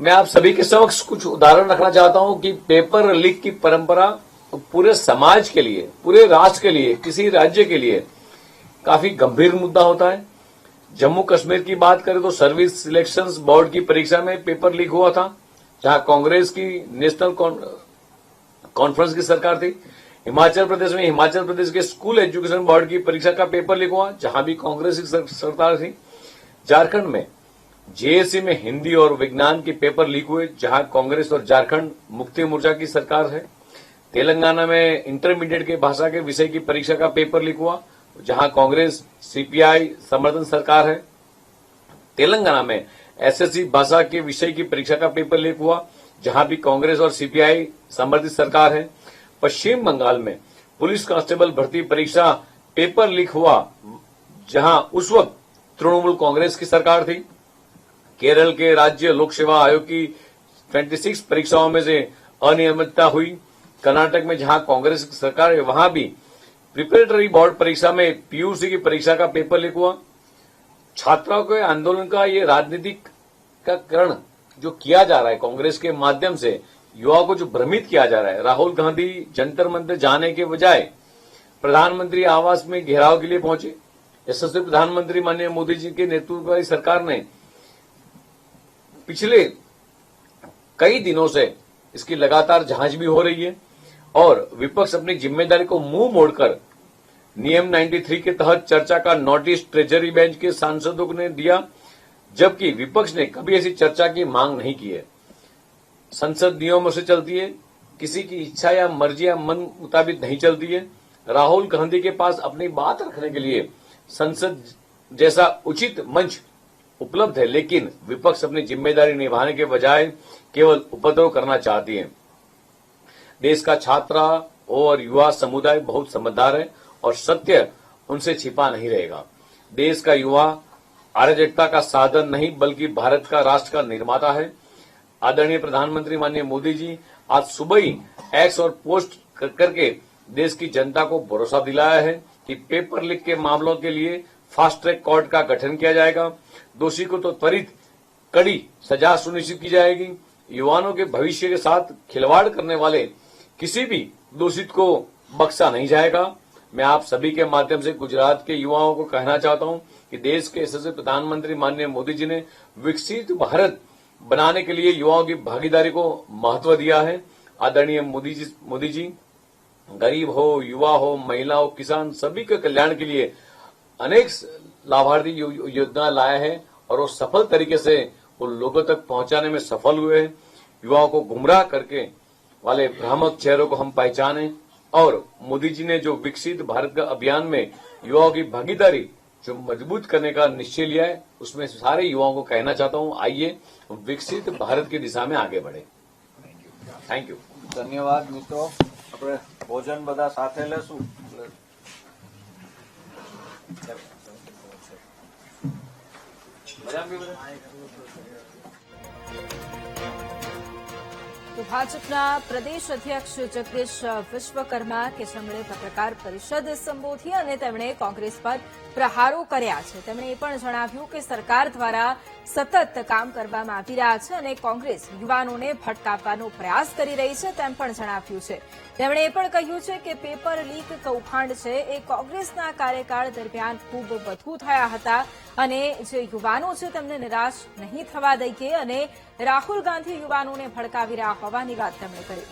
मैं आप सभी के समक्ष कुछ उदाहरण रखना चाहता हूं कि पेपर लीक की परंपरा पूरे समाज के लिए, पूरे राष्ट्र के लिए, किसी राज्य के लिए काफी गंभीर मुद्दा होता है। जम्मू कश्मीर की बात करें तो सर्विस सिलेक्शंस बोर्ड की परीक्षा में पेपर लीक हुआ था, जहां कांग्रेस की नेशनल कॉन्फ्रेंस की सरकार थी। हिमाचल प्रदेश में हिमाचल प्रदेश के स्कूल एजुकेशन बोर्ड की परीक्षा का पेपर लीक हुआ, जहां भी कांग्रेस की सरकार थी। झारखंड में जेएससी में हिंदी और विज्ञान के पेपर लीक हुए, जहां कांग्रेस और झारखंड मुक्ति मोर्चा की सरकार है। तेलंगाना में इंटरमीडिएट के भाषा के विषय की परीक्षा का पेपर लीक हुआ, जहां कांग्रेस सीपीआई समर्थन सरकार है। तेलंगाना में एसएससी भाषा के विषय की परीक्षा का पेपर लीक हुआ, जहां भी कांग्रेस और सीपीआई समर्थित सरकार है। पश्चिम बंगाल में पुलिस कांस्टेबल भर्ती परीक्षा पेपर लीक हुआ, जहां उस वक्त तृणमूल कांग्रेस की सरकार थी। केरल के राज्य लोक सेवा आयोग की 26 परीक्षाओं में से अनियमितता हुई। कर्नाटक में जहां कांग्रेस की सरकार है, वहां भी प्रिपरेटरी बोर्ड परीक्षा में पीयूसी की परीक्षा का पेपर लीक हुआ। छात्रों के आंदोलन का ये राजनीतिकरण जो किया जा रहा है कांग्रेस के माध्यम से, युवाओं को जो भ्रमित किया जा रहा है। राहुल गांधी जंतर मंतर जाने के बजाय प्रधानमंत्री आवास में घेराव के लिए पहुंचे। यशस्वी प्रधानमंत्री माननीय मोदी जी के नेतृत्व वाली सरकार ने पिछले कई दिनों से इसकी लगातार जांच भी हो रही है, और विपक्ष अपनी जिम्मेदारी को मुंह मोड़कर नियम 93 के तहत चर्चा का नोटिस ट्रेजरी बेंच के सांसदों ने दिया, जबकि विपक्ष ने कभी ऐसी चर्चा की मांग नहीं की है। संसद नियमों से चलती है, किसी की इच्छा या मर्जी या मन मुताबिक नहीं चलती है। राहुल गांधी के पास अपनी बात रखने के लिए संसद जैसा उचित मंच उपलब्ध है, लेकिन विपक्ष अपनी जिम्मेदारी निभाने के बजाय केवल उपद्रव करना चाहती है। देश का छात्रा और युवा समुदाय बहुत समझदार है और सत्य उनसे छिपा नहीं रहेगा। देश का युवा अराजकता का साधन नहीं, बल्कि भारत का राष्ट्र का निर्माता है। आदरणीय प्रधानमंत्री माननीय मोदी जी आज सुबह ही एक्स और पोस्ट करके देश की जनता को भरोसा दिलाया है कि पेपर लीक के मामलों के लिए फास्ट ट्रैक कोर्ट का गठन किया जाएगा। दोषी को तो त्वरित कड़ी सजा सुनिश्चित की जाएगी। युवाओं के भविष्य के साथ खिलवाड़ करने वाले किसी भी दोषित को बख्शा नहीं जाएगा। मैं आप सभी के माध्यम से गुजरात के युवाओं को कहना चाहता हूं कि देश के यशस्वी प्रधानमंत्री माननीय मोदी जी ने विकसित भारत बनाने के लिए युवाओं की भागीदारी को महत्व दिया है। आदरणीय मोदी जी गरीब हो, युवा हो, महिला हो, किसान सभी के कल्याण के लिए अनेक लाभार्थी योजना लाया है, और वो सफल तरीके से उन लोगों तक पहुंचाने में सफल हुए हैं। युवाओं को गुमराह करके वाले भ्रामक चेहरों को हम पहचाने, और मोदी जी ने जो विकसित भारत का अभियान में युवाओं की भागीदारी जो मजबूत करने का निश्चय लिया है, उसमें सारे युवाओं को कहना चाहता हूं, आइए विकसित भारत की दिशा में आगे बढ़े। Thank you. धन्यवाद मित्रों। આપણે ભોજન બધા સાથે લેશું। તો ભાજપના પ્રદેશ અધ્યક્ષ જગદીશ વિશ્વકર્મા કેશમણે પત્રકાર પરિષદ સંબોધી અને તેમણે કોંગ્રેસ પર પ્રહારો કર્યા છે। તેમણે એ પણ જણાવ્યું કે સરકાર દ્વારા સતત કામ કરવામાં આવી રહ્યા છે અને કોંગ્રેસ યુવાનોને ભટકાવવાનો પ્રયાસ કરી રહી છે તેમ પણ જણાવ્યું છે। તેમણે એ પણ કહ્યું છે કે પેપર લીક કૌભાંડ છે એ કોંગ્રેસના કાર્યકાળ દરમિયાન ખૂબ વધુ થયા હતા અને જે યુવાનો છે તેમને નિરાશ નહીં થવા દઈએ અને રાહુલ ગાંધી યુવાનોને ભડકાવી રહ્યા હોવાની વાત તેમણે કરી।